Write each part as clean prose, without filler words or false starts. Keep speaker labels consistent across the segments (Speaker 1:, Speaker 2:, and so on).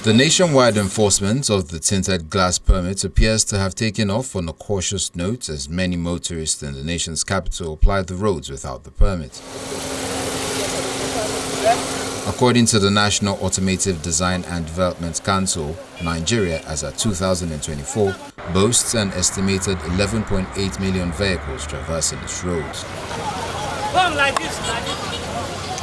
Speaker 1: The nationwide enforcement of the tinted glass permit appears to have taken off on a cautious note as many motorists in the nation's capital apply the roads without the permit. According to the National Automotive Design and Development Council, Nigeria, as at 2024, boasts an estimated 11.8 million vehicles traversing its roads.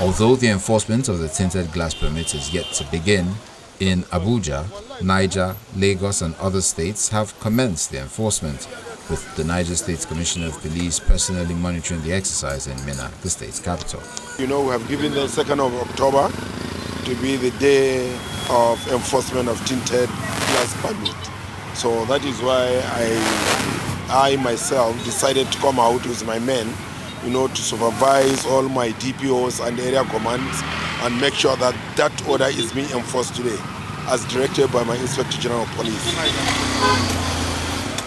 Speaker 1: Although the enforcement of the tinted glass permit is yet to begin, in Abuja, Niger, Lagos and other states have commenced the enforcement, with the Niger State Commissioner of Police personally monitoring the exercise in Minna, the state's capital.
Speaker 2: We have given the 2nd of October to be the day of enforcement of tinted glass permit. So that is why I myself decided to come out with my men, to supervise all my DPOs and area commands and make sure that that order is being enforced today, as directed by my Inspector General of Police.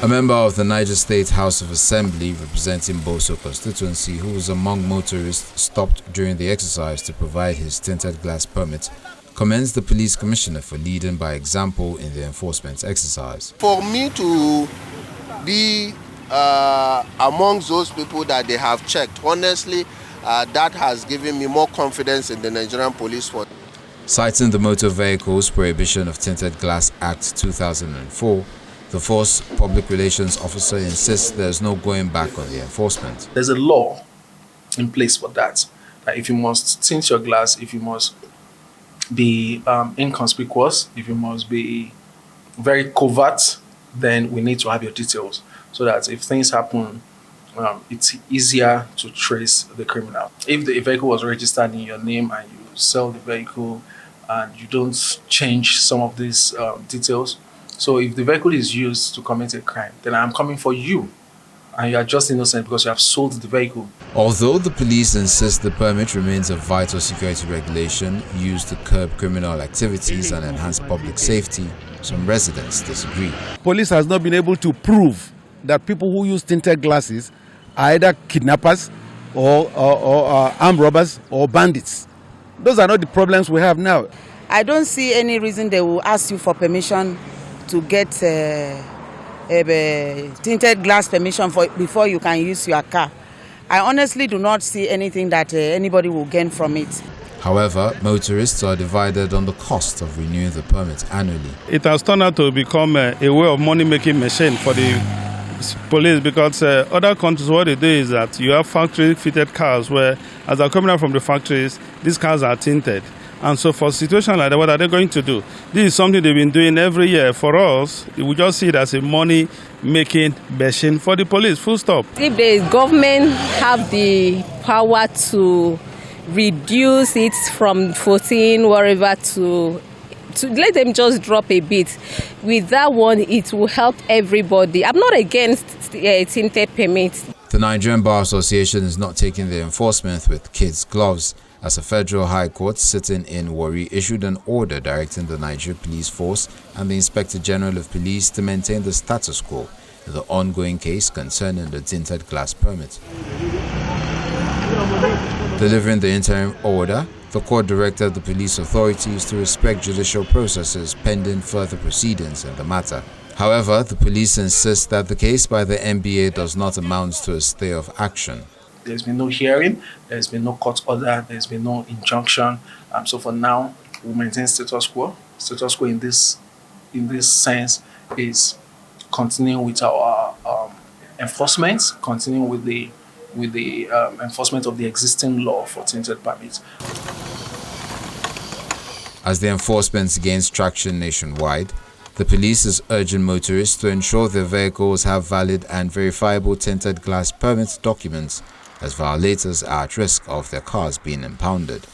Speaker 1: A member of the Niger State House of Assembly representing Boso constituency, who was among motorists stopped during the exercise to provide his tinted glass permit, commends the police commissioner for leading by example in the enforcement exercise.
Speaker 3: For me to be amongst those people that they have checked, honestly, that has given me more confidence in the Nigerian police force.
Speaker 1: Citing the Motor Vehicles Prohibition of Tinted Glass Act 2004, the force public relations officer insists there is no going back on the enforcement.
Speaker 4: There's a law in place for that. If you must tint your glass, if you must be inconspicuous, if you must be very covert, then we need to have your details so that if things happen, it's easier to trace the criminal. If the vehicle was registered in your name and you sell the vehicle and you don't change some of these details, so if the vehicle is used to commit a crime, then I'm coming for you and you are just innocent because you have sold the vehicle.
Speaker 1: Although the police insist the permit remains a vital security regulation used to curb criminal activities and enhance public safety, some residents disagree.
Speaker 5: Police has not been able to prove that people who use tinted glasses are either kidnappers or armed robbers or bandits. Those are not the problems we have now.
Speaker 6: I don't see any reason they will ask you for permission to get tinted glass permission before you can use your car. I honestly do not see anything that anybody will gain from it.
Speaker 1: However, motorists are divided on the cost of renewing the permit annually.
Speaker 7: It has turned out to become a way of money-making machine for the police, because other countries, what they do is that you have factory-fitted cars where, as they're coming out from the factories, these cars are tinted. And so for a situation like that, what are they going to do? This is something they've been doing every year. For us, we just see it as a money-making machine for the police, full stop.
Speaker 8: If the government have the power to reduce it from 14, wherever, to let them just drop a bit. With that one, it will help everybody. I'm not against tinted permits.
Speaker 1: The Nigerian Bar Association is not taking the enforcement with kids' gloves, as a federal high court sitting in Warri issued an order directing the Nigeria Police Force and the Inspector General of Police to maintain the status quo in the ongoing case concerning the tinted glass permit. Delivering the interim order, the court directed the police authorities to respect judicial processes pending further proceedings in the matter. However, the police insist that the case by the NBA does not amount to a stay of action.
Speaker 4: There's been no hearing, there's been no court order, there's been no injunction. So for now, we maintain status quo. Status quo in this sense is continuing with our enforcement, continuing with the enforcement of the existing law for tinted permits.
Speaker 1: As the enforcement gains traction nationwide, the police is urging motorists to ensure their vehicles have valid and verifiable tinted glass permit documents, as violators are at risk of their cars being impounded.